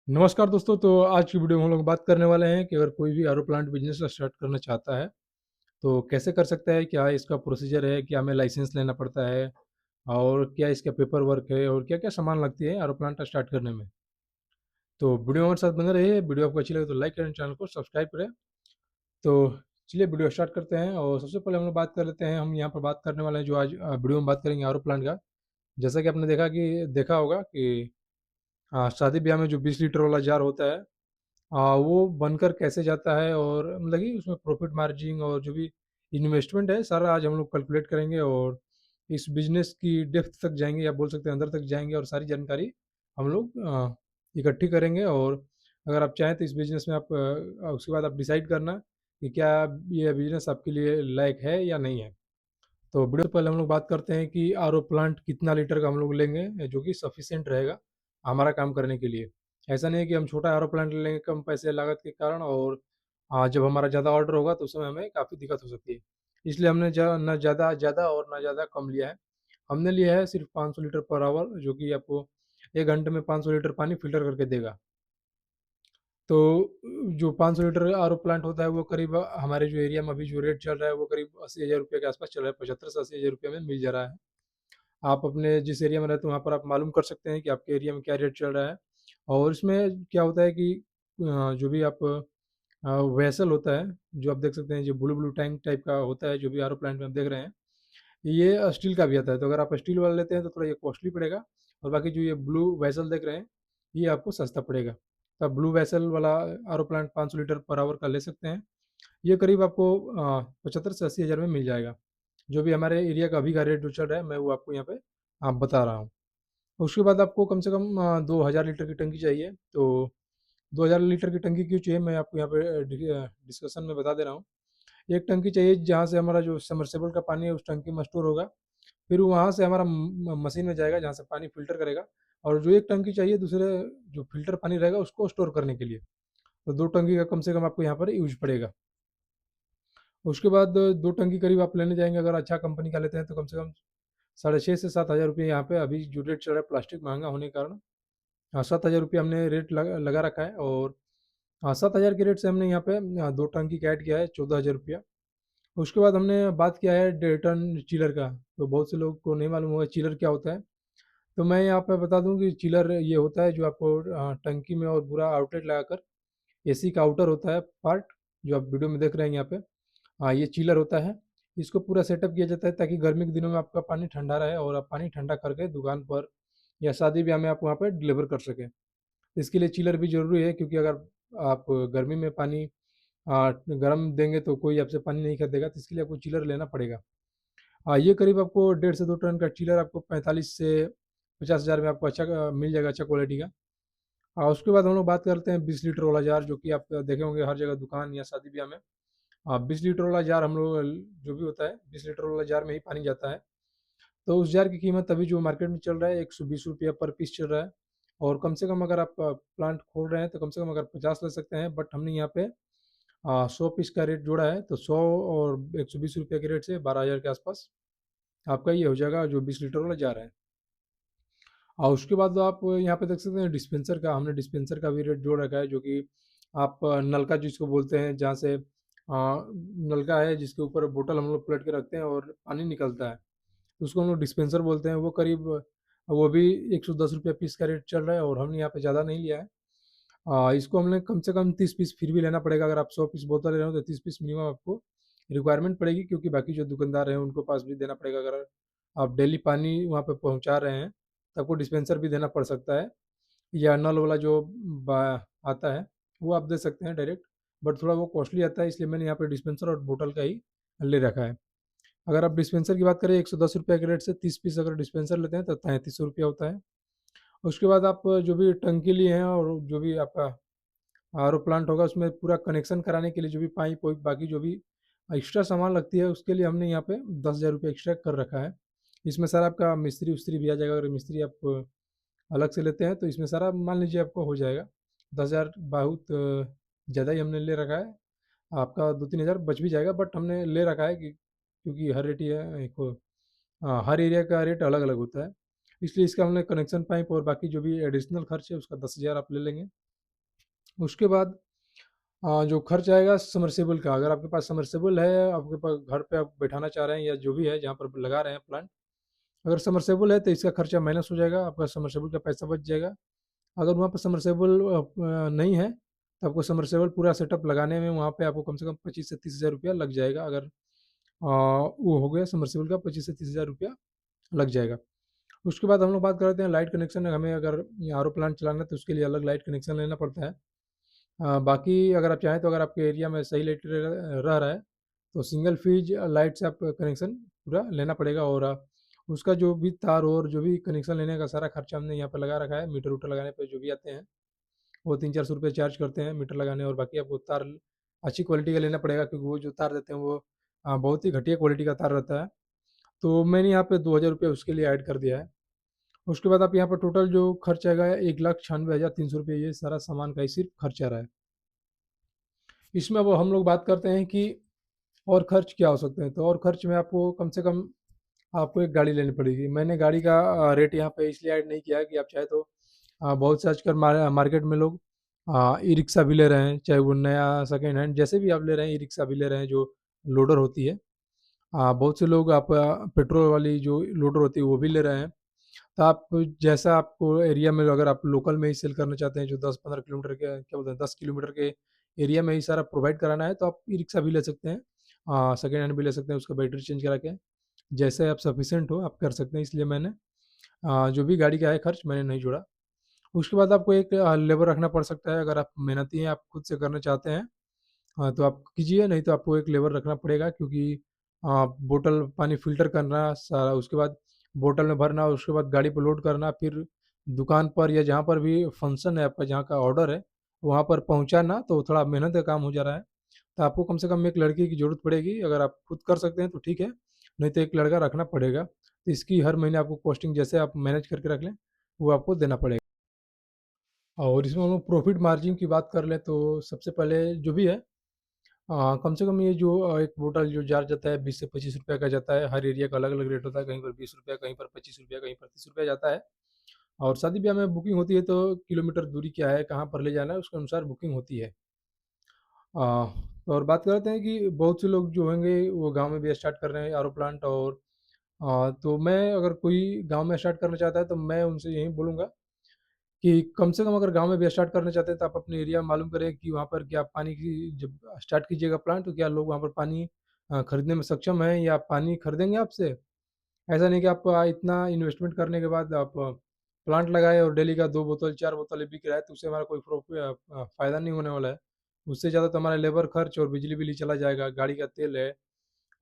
नमस्कार दोस्तों, तो आज की वीडियो में हम लोग बात करने वाले हैं कि अगर कोई भी R O plant business start करना चाहता है, तो कैसे कर सकता है? क्या इसका प्रोसीजर है? क्या हमें लाइसेंस लेना पड़ता है? और क्या इसका पेपर वर्क है? और क्या-क्या सामान लगती है आर ओ प्लांट स्टार्ट करने में? तो वीडियो हमारे साथ बने रहिए। वीडियो आपको अच्छी लगे तो लाइक करें, चैनल को सब्सक्राइब करें। तो चलिए वीडियो स्टार्ट करते हैं और सबसे पहले हम लोग बात कर लेते हैं। हम यहाँ पर बात करने वाले हैं जो आज वीडियो में बात करेंगे आर ओ प्लांट का। जैसा कि आपने देखा होगा कि शादी-ब्याह में जो 20 लीटर वाला जार होता है, वो बनकर कैसे जाता है और मतलब कि उसमें प्रॉफिट मार्जिन और जो भी इन्वेस्टमेंट है सारा आज हम लोग कैलकुलेट करेंगे और इस बिजनेस की डेप्थ तक जाएंगे या बोल सकते हैं अंदर तक जाएंगे और सारी जानकारी हम लोग इकट्ठी करेंगे। और अगर आप चाहें तो इस बिजनेस में आप उसके बाद आप डिसाइड करना कि क्या ये बिजनेस आपके लिए लायक है या नहीं है। तो वीडियो से पहले हम लोग बात करते हैं कि आरओ प्लांट कितना लीटर का हम लोग लेंगे जो कि सफिशिएंट रहेगा हमारा काम करने के लिए। ऐसा नहीं है कि हम छोटा आरओ प्लांट ले लेंगे कम पैसे लागत के कारण और जब हमारा ज़्यादा ऑर्डर होगा तो उस समय हमें काफ़ी दिक्कत हो सकती है। इसलिए हमने ना ज़्यादा ज़्यादा और ना ज़्यादा कम लिया है। हमने लिया है सिर्फ 500 लीटर पर आवर जो कि आपको 1 घंटे में 500 लीटर पानी फ़िल्टर करके देगा। तो जो 500 लीटर आरओ प्लांट होता है वो करीब हमारे जो एरिया में अभी जो रेट चल रहा है वो करीब 80,000 रुपये के आसपास चल रहा है, 75 से 80,000 रुपये में मिल जा रहा है। आप अपने जिस एरिया में रहते हो वहाँ पर आप मालूम कर सकते हैं कि आपके एरिया में क्या रेट चल रहा है। और इसमें क्या होता है कि जो भी आप वेसल होता है, जो आप देख सकते हैं जो ब्लू ब्लू टैंक टाइप का होता है जो भी आरओ प्लांट में आप देख रहे हैं, ये स्टील का भी आता है। तो अगर आप स्टील वाला लेते हैं तो थोड़ा ये कॉस्टली पड़ेगा और बाकी जो ये ब्लू वेसल देख रहे हैं ये आपको सस्ता पड़ेगा। तो आप ब्लू वेसल वाला RO plant 500 litre per hour का ले सकते हैं। ये करीब आपको 75 से 80,000 में मिल जाएगा। जो भी हमारे एरिया का अभी का रेट जो चल रहा है मैं वो आपको यहाँ पे बता रहा हूँ। उसके बाद आपको कम से कम 2000 लीटर की टंकी चाहिए। तो 2000 लीटर की टंकी क्यों चाहिए मैं आपको यहाँ पे डिस्कशन में बता दे रहा हूँ। एक टंकी चाहिए जहाँ से हमारा जो सबमर्सिबल का पानी है उस टंकी में स्टोर होगा। फिर वहाँ से हमारा मशीन में जाएगा जहाँ से पानी फ़िल्टर करेगा। और जो एक टंकी चाहिए दूसरे जो फ़िल्टर पानी रहेगा उसको स्टोर करने के लिए। तो 2 टंकी का कम से कम आपको यहाँ पर यूज़ पड़ेगा। उसके बाद 2 टंकी करीब आप लेने जाएँगे अगर अच्छा कंपनी का लेते हैं तो कम से कम साढ़े 6 से 7,000 रुपये यहाँ पे अभी जो रेट चल रहा है प्लास्टिक महँगा होने के कारण 7,000 रुपये हमने रेट लगा लगा रखा है। और 7,000 के रेट से हमने यहाँ पे 2 टंकी का ऐड किया है 14,000 रुपया। उसके बाद हमने बात किया है डेटन चिलर का। तो बहुत से लोग को नहीं मालूम होगा चिलर क्या होता है। तो मैं यहाँ पे बता दूँ कि चिलर ये होता है जो आपको टंकी में और पूरा आउटलेट लगाकर एसी का आउटर होता है पार्ट जो आप वीडियो में देख रहे हैं यहाँ पे। ये चिलर होता है। इसको पूरा सेटअप किया जाता है ताकि गर्मी के दिनों में आपका पानी ठंडा रहे और आप पानी ठंडा करके दुकान पर या शादी ब्याह में आप वहाँ पे डिलीवर कर सकें। इसके लिए चिलर भी ज़रूरी है क्योंकि अगर आप गर्मी में पानी गर्म देंगे तो कोई आपसे पानी नहीं खरीदेगा, तो इसके लिए आपको चिलर लेना पड़ेगा। ये करीब आपको 1.5 से 2 टन का चिलर आपको 45 से 50,000 में आपको अच्छा मिल जाएगा अच्छा क्वालिटी का। उसके बाद हम लोग बात करते हैं 20 लीटर वाला जार जो कि आप देखे होंगे हर जगह दुकान या शादी ब्याह में। 20 लीटर वाला जार हम लोग जो भी होता है 20 लीटर वाला जार में ही पानी जाता है। तो उस जार की कीमत अभी जो मार्केट में चल रहा है 120 रुपया पर पीस चल रहा है। और कम से कम अगर आप प्लांट खोल रहे हैं तो कम से कम अगर 50 ले सकते हैं, बट हमने यहाँ पे 100 पीस का रेट जोड़ा है तो 100 और 120 रुपये के रेट से 12,000 के आसपास आपका ये हो जाएगा जो 20 लीटर वाला जार है। और उसके बाद आप यहाँ पे देख सकते हैं डिस्पेंसर का, हमने डिस्पेंसर का भी रेट जोड़ रखा है जो कि आप नलका जिसको बोलते हैं जहाँ से नलका है जिसके ऊपर बोतल हम लोग पलट के रखते हैं और पानी निकलता है, तो उसको हम लोग डिस्पेंसर बोलते हैं। वो करीब वो भी 110 रुपये पीस का रेट चल रहा है और हमने यहाँ पे ज़्यादा नहीं लिया है। इसको हमने कम से कम 30 पीस फिर भी लेना पड़ेगा। अगर आप 100 पीस बोतल ले रहे हो तो 30 पीस मिनिमम आपको रिक्वायरमेंट पड़ेगी क्योंकि बाकी जो दुकानदार हैं उनको पास भी देना पड़ेगा। अगर आप डेली पानी वहाँ पे पहुँचा रहे हैं तो आपको डिस्पेंसर भी देना पड़ सकता है या नल वाला जो बा आता है वो आप दे सकते हैं डायरेक्ट, बट थोड़ा वो कॉस्टली आता है इसलिए मैंने यहाँ पे डिस्पेंसर और बोतल का ही ले रखा है। अगर आप डिस्पेंसर की बात करें 110 रुपये के रेट से 30 पीस अगर डिस्पेंसर लेते हैं तो 3300 रुपया होता है। उसके बाद आप जो भी टंकी लिए हैं और जो भी आपका आरओ प्लांट होगा उसमें पूरा कनेक्शन कराने के लिए जो भी पाइप वाइप बाकी जो भी एक्स्ट्रा सामान लगती है उसके लिए हमने यहाँ पे 10,000 रुपये एक्स्ट्रा कर रखा है। इसमें सर आपका मिस्त्री उस्त्री भी आ जाएगा। अगर मिस्त्री आप अलग से लेते हैं तो इसमें सारा मान लीजिए आपको हो जाएगा 10,000 बहुत ज़्यादा ही हमने ले रखा है। आपका 2-3 हज़ार बच भी जाएगा, बट हमने ले रखा है कि क्योंकि हर रेट ये एक हर एरिया का रेट अलग अलग होता है, इसलिए इसका हमने कनेक्शन पाइप और बाकी जो भी एडिशनल खर्च है उसका 10,000 आप ले लेंगे। उसके बाद जो खर्च आएगा सबमर्सिबल का, अगर आपके पास सबमर्सिबल है, आपके पास घर पे आप बैठाना चाह रहे हैं या जो भी है जहाँ पर लगा रहे हैं प्लांट, अगर सबमर्सिबल है तो इसका खर्चा माइनस हो जाएगा, आपका सबमर्सिबल का पैसा बच जाएगा। अगर वहाँ पे सबमर्सिबल नहीं है, तो आपको सबमर्सिबल पूरा सेटअप लगाने में वहाँ पे आपको कम से कम 25 से 30 हज़ार रुपया लग जाएगा। अगर वो हो गया सबमर्सिबल का 25 से 30 हज़ार रुपया लग जाएगा। उसके बाद हम लोग बात करते हैं लाइट कनेक्शन। हमें अगर आरओ प्लांट चलाना है तो उसके लिए अलग लाइट कनेक्शन लेना पड़ता है। बाकी अगर आप चाहें तो अगर आपके एरिया में सही लाइट रह रहा है तो सिंगल फेज लाइट से आप कनेक्शन पूरा लेना पड़ेगा। और उसका जो भी तार और जो भी कनेक्शन लेने का सारा खर्चा हमने यहाँ पर लगा रखा है। मीटर वूटर लगाने पे जो भी आते हैं वो 300-400 रुपये चार्ज करते हैं मीटर लगाने। और बाकी आपको तार अच्छी क्वालिटी का लेना पड़ेगा, क्योंकि वो जो तार देते हैं वो बहुत ही घटिया क्वालिटी का तार रहता है। तो मैंने यहाँ पे 2000 रुपये उसके लिए ऐड कर दिया है। उसके बाद आप यहाँ पर टोटल जो खर्च आएगा 1,96,300 रुपये, ये सारा सामान का ही सिर्फ खर्चा रहा है। इसमें अब हम लोग बात करते हैं कि और खर्च क्या हो सकते हैं। तो और खर्च में आपको कम से कम आपको एक गाड़ी लेनी पड़ेगी। मैंने गाड़ी का रेट यहाँ पे इसलिए ऐड नहीं किया है कि आप चाहे तो बहुत से आजकल मार्केट में लोग ई रिक्शा भी ले रहे हैं, चाहे वो नया सेकेंड हैंड जैसे भी आप ले रहे हैं, ई रिक्शा भी ले रहे हैं जो लोडर होती है। बहुत से लोग आप पेट्रोल वाली जो लोडर होती है वो भी ले रहे हैं। तो आप जैसा आपको एरिया में, अगर आप लोकल में ही सेल करना चाहते हैं जो 10-15 किलोमीटर के क्या बोलते हैं 10 किलोमीटर के एरिया में ही सारा प्रोवाइड कराना है, तो आप ई रिक्शा भी ले सकते हैं, सेकेंड हैंड भी ले सकते हैं, उसका बैटरी चेंज करा के जैसे आप सफिशिएंट हो आप कर सकते हैं। इसलिए मैंने जो भी गाड़ी का है खर्च मैंने नहीं जोड़ा। उसके बाद आपको एक लेबर रखना पड़ सकता है। अगर आप मेहनती हैं, आप खुद से करना चाहते हैं, तो आप कीजिए, नहीं तो आपको एक लेबर रखना पड़ेगा, क्योंकि बोतल पानी फ़िल्टर करना सारा, उसके बाद बोतल में भरना, उसके बाद गाड़ी पे लोड करना, फिर दुकान पर या जहाँ पर भी फंक्शन है आपका, जहाँ का ऑर्डर है, वहाँ पर पहुँचाना, तो थोड़ा मेहनत का काम हो जा रहा है। तो आपको कम से कम एक लड़के की ज़रूरत पड़ेगी। अगर आप खुद कर सकते हैं तो ठीक है, नहीं तो एक लड़का रखना पड़ेगा। तो इसकी हर महीने आपको कॉस्टिंग जैसे आप मैनेज करके रख लें, वो आपको देना पड़ेगा। और इसमें हम लोग प्रॉफ़िट मार्जिन की बात कर लें तो सबसे पहले जो भी है, कम से कम ये जो एक बोतल जो जार जाता है 20 से 25 रुपये का जाता है। हर एरिया का अलग-अलग रेट होता है, कहीं पर 20 रुपया, कहीं पर 25 रुपया, कहीं पर 30 रुपया जाता है। और शादी-ब्याह में बुकिंग होती है तो किलोमीटर दूरी क्या है, कहाँ पर ले जाना है, उसके अनुसार बुकिंग होती है। अ, और बात करते हैं कि बहुत से लोग जो होंगे वो गाँव में भी स्टार्ट कर रहे हैं आरओ प्लांट। और तो मैं अगर कोई गाँव में स्टार्ट करना चाहता है तो मैं उनसे यही बोलूँगा कि कम से कम अगर गाँव में भी स्टार्ट करना चाहते हैं तो आप अपने एरिया में मालूम करें कि वहाँ पर क्या पानी की, जब स्टार्ट कीजिएगा प्लांट तो क्या लोग वहाँ पर पानी खरीदने में सक्षम हैं या पानी खरीदेंगे आपसे। ऐसा नहीं कि आप इतना इन्वेस्टमेंट करने के बाद आप प्लांट लगाए और डेली का 2 बोतल 4 बोतल बिक रहा है, तो उससे हमारा कोई फ़ायदा नहीं होने वाला है। उससे ज़्यादा तो हमारा लेबर खर्च और बिजली बिल ही चला जाएगा, गाड़ी का तेल है।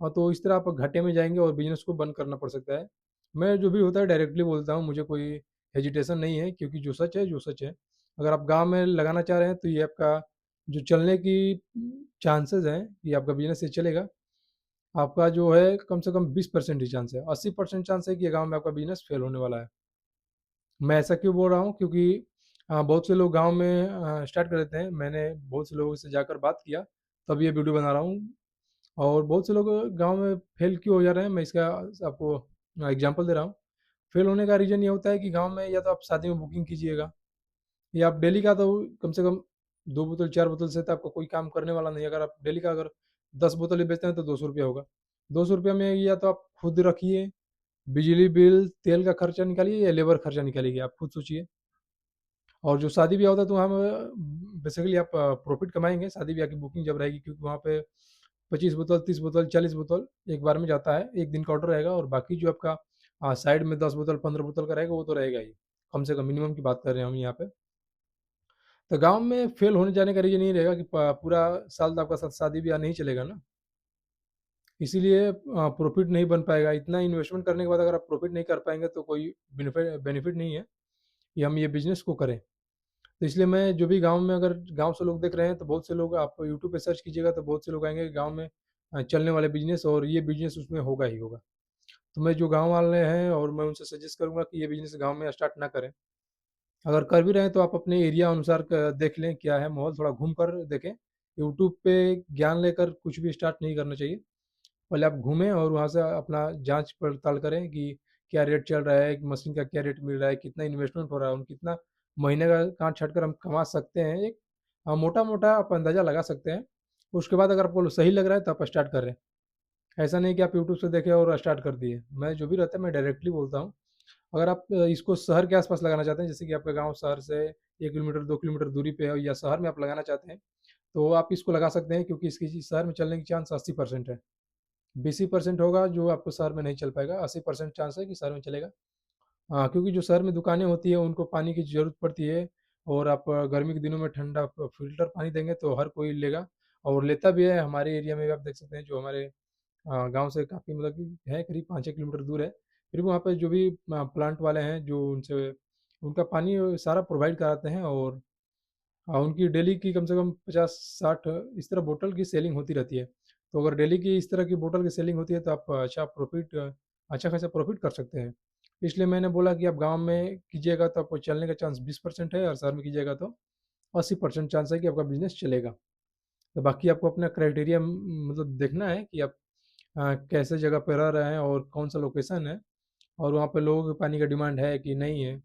तो इस तरह आप घाटे में जाएँगे और बिज़नेस को बंद करना पड़ सकता है। मैं जो भी होता है डायरेक्टली बोलता हूँ, मुझे कोई हेजिटेशन नहीं है, क्योंकि जो सच है, जो सच है। अगर आप गाँव में लगाना चाह रहे हैं तो ये आपका जो चलने की चांसेज़ हैं, ये आपका बिज़नेस ये चलेगा। आपका जो है कम से कम 20% ही चांस है, 80% चांस है कि ये गाँव में आपका बिज़नेस फेल होने वाला है। मैं ऐसा क्यों बोल रहा हूँ? क्योंकि बहुत से लोग गाँव में स्टार्ट कर देते हैं। मैंने बहुत से लोगों से जाकर बात किया, तब ये वीडियो बना रहा हूँ। और बहुत से लोग गाँव में फेल क्यों हो जा रहे हैं, मैं इसका आपको एग्ज़ाम्पल दे रहा हूँ। फेल होने का रीज़न ये होता है कि गाँव में या तो आप शादी में बुकिंग कीजिएगा, या आप डेली का तो कम से कम 2 बोतल 4 बोतल से तो आपका कोई काम करने वाला नहीं है। अगर आप डेली का अगर 10 बोतल ही बेचते हैं तो ₹200 होगा। ₹200 में या तो आप खुद रखिए, बिजली बिल, तेल का खर्चा निकालिए या लेबर खर्चा निकालिए, आप खुद सोचिए। और जो शादी-ब्याह होता है तो वहाँ में बेसिकली आप प्रॉफ़िट कमाएँगे शादी-ब्याह की बुकिंग जब रहेगी, क्योंकि वहाँ पे 25 बोतल, 30 बोतल, 40 बोतल एक बार में जाता है। 1 दिन का ऑर्डर रहेगा और बाकी जो आपका साइड में 10 बोतल, 15 बोतल का रहेगा वो तो रहेगा ही। कम से कम मिनिमम की बात कर रहे हैं हम यहाँ पे। तो गाँव में फेल होने जाने का रीज़न ये रहेगा कि प पूरा साल तो आपका शादी-ब्याह नहीं चलेगा ना। इसीलिए प्रॉफ़िट नहीं बन पाएगा। इतना इन्वेस्टमेंट करने के बाद अगर आप प्रॉफ़िट नहीं कर पाएँगे तो कोई बेनिफिट नहीं है कि हम ये बिज़नेस को करें। तो इसलिए मैं जो भी गाँव में, अगर गाँव से लोग देख रहे हैं तो बहुत से लोग, आप यूट्यूब पे सर्च कीजिएगा तो बहुत से लोग आएँगे गाँव में चलने वाले बिज़नेस, और ये बिज़नेस उसमें होगा ही होगा। तो मैं जो गाँव वाले हैं और मैं उनसे सजेस्ट करूँगा कि ये बिज़नेस गाँव में स्टार्ट ना करें। अगर कर भी रहे हैं तो आप अपने एरिया अनुसार देख लें क्या है माहौल, थोड़ा घूम कर देखें। यूट्यूब पे ज्ञान लेकर कुछ भी स्टार्ट नहीं करना चाहिए। पहले आप घूमें और वहाँ से अपना जांच पड़ताल करें कि क्या रेट चल रहा है, मशीन का क्या रेट मिल रहा है, कितना इन्वेस्टमेंट हो रहा है और कितना महीने का काट छाट कर हम कमा सकते हैं। एक मोटा-मोटा आप अंदाज़ा लगा सकते हैं। उसके बाद अगर आपको सही लग रहा है तो आप स्टार्ट करें। ऐसा नहीं कि आप यूट्यूब से देखे और स्टार्ट कर दिए। मैं जो भी रहता है मैं डायरेक्टली बोलता हूँ। अगर आप इसको शहर के आस-पास लगाना चाहते हैं, जैसे कि आपका गाँव शहर से 1 किलोमीटर 2 किलोमीटर दूरी पे है या शहर में आप लगाना चाहते हैं, तो आप इसको लगा सकते हैं क्योंकि इसकी शहर में चलने की चांस 80% है। 20% होगा जो आपको शहर में नहीं चल पाएगा, 80% चांस है कि शहर में चलेगा। हाँ, क्योंकि जो शहर में दुकानें होती हैं उनको पानी की ज़रूरत पड़ती है और आप गर्मी के दिनों में ठंडा फ़िल्टर पानी देंगे तो हर कोई लेगा और लेता भी है। हमारे एरिया में भी आप देख सकते हैं जो हमारे गाँव से काफ़ी मतलब कि है करीब 5-6 किलोमीटर दूर है। फिर भी वहाँ पे जो भी प्लांट वाले हैं जो उनसे उनका पानी सारा प्रोवाइड कराते हैं और उनकी डेली की कम से कम 50-60 इस तरह बोतल की सेलिंग होती रहती है। तो अगर डेली की इस तरह की बोतल की सेलिंग होती है तो आप अच्छा खासा प्रॉफ़िट कर सकते हैं। इसलिए मैंने बोला कि आप गाँव में कीजिएगा तो आपको चलने का चांस 20% है और शहर में कीजिएगा तो 80% चांस है कि आपका बिज़नेस चलेगा। तो बाकी आपको अपना क्राइटेरिया मतलब देखना है कि आप कैसे जगह पे रह रहे हैं और कौन-सा लोकेशन है और वहाँ पे लोगों के पानी का डिमांड है कि नहीं है।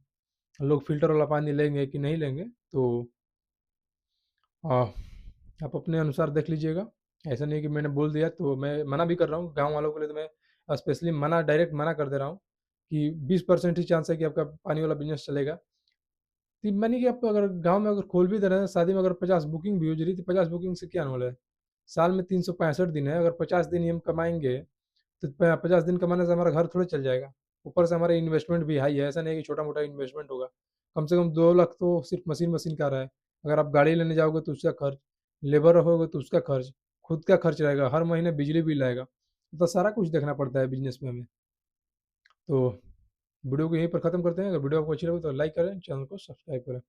लोग फ़िल्टर वाला पानी लेंगे कि नहीं लेंगे। तो अ, आप अपने अनुसार देख लीजिएगा। ऐसा नहीं कि मैंने बोल दिया तो मैं मना भी कर रहा हूँ, गाँव वालों के लिए तो मैं स्पेशली डायरेक्ट मना कर दे रहा हूँ कि 20% ही चांस है कि आपका पानी वाला बिज़नेस चलेगा। तो मानिए कि आप अगर गाँव में अगर खोल भी दे रहे हैं, शादी में अगर 50 बुकिंग भी हो जा रही है, तो 50 बुकिंग से क्या होने वाला है? साल में 365 दिन है, अगर 50 दिन ही हम कमाएँगे, तो प 50 दिन कमाने से हमारा घर थोड़ी चल जाएगा। ऊपर से हमारा इन्वेस्टमेंट भी हाई है, ऐसा नहीं है कि छोटा-मोटा इन्वेस्टमेंट होगा। कम से कम 2 लाख तो सिर्फ़ मशीन का रहा है। अगर आप गाड़ी लेने जाओगे तो उसका खर्च, लेबर रखोगे तो उसका खर्च, खुद का खर्च रहेगा, हर महीने बिजली बिल आएगा। तो सारा कुछ देखना पड़ता है बिज़नेस में हमें। तो वीडियो को यहीं पर ख़त्म करते हैं। अगर वीडियो आपको अच्छी लगी तो लाइक करें, चैनल को सब्सक्राइब करें।